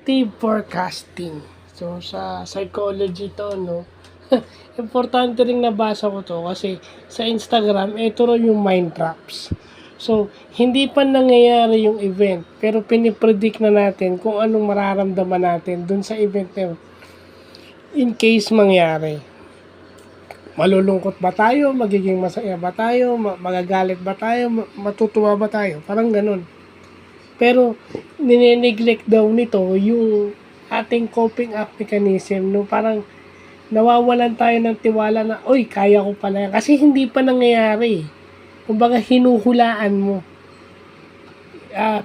effective forecasting. So, sa psychology to, no? Importante rin nabasa ko to kasi sa Instagram, ito rin yung mind traps. So, hindi pa nangyayari yung event, pero pinipredict na natin kung anong mararamdaman natin dun sa event na yun. In case mangyari. Malulungkot ba tayo? Magiging masaya ba tayo? Magagalit ba tayo? Matutuwa ba tayo? Parang ganun. Pero, nineneglect daw nito yung ating coping up mechanism, no? Parang, nawawalan tayo ng tiwala na, oy, kaya ko pala yan. Kasi hindi pa nangyayari. Kumbaga, hinuhulaan mo.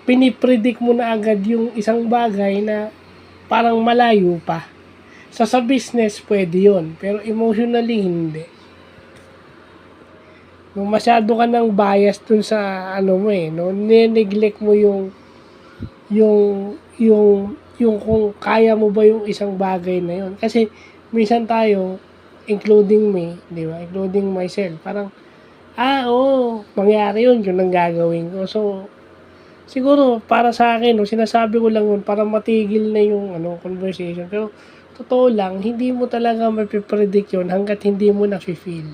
Pinipredict mo na agad yung isang bagay na parang malayo pa. Sa business, pwede yun. Pero emotionally, hindi. Masyado ka ng bias dun sa ano mo no? Nineglect mo yung kung kaya mo ba yung isang bagay na yun. Kasi minsan tayo, including me, di ba? Including myself, parang, mangyari yun ang gagawin ko. So, siguro, para sa akin, no, sinasabi ko lang yun para matigil na yung conversation. Pero, totoo lang, hindi mo talaga mapipredict yun hanggat hindi mo na-feel.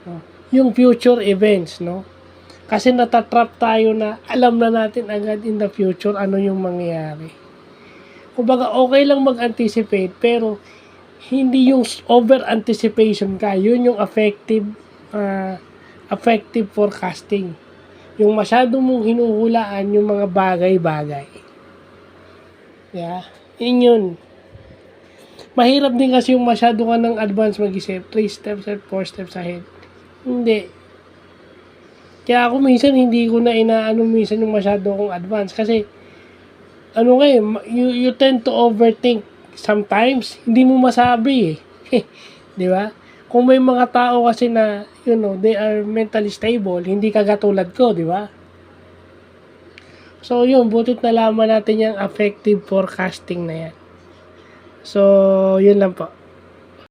No? Yung future events, no? Kasi natatrap tayo na alam na natin agad in the future ano yung mangyayari. Kumbaga, okay lang mag-anticipate, pero hindi yung over-anticipation ka. Yun yung effective forecasting. Yung masyado mong hinuhulaan yung mga bagay-bagay. Yeah? Yun. Mahirap din kasi yung masyado ka ng advance mag-isip. 3 steps at 4 steps ahead. Hindi. Kaya ako minsan hindi ko na minsan yung masyado akong advance. Kasi, you tend to overthink sometimes. Hindi mo masabi eh. Di ba? Kung may mga tao kasi na, they are mentally stable, hindi kagatulad ko, di ba? So, butit nalaman natin yung effective forecasting na yan. So, yun lang po.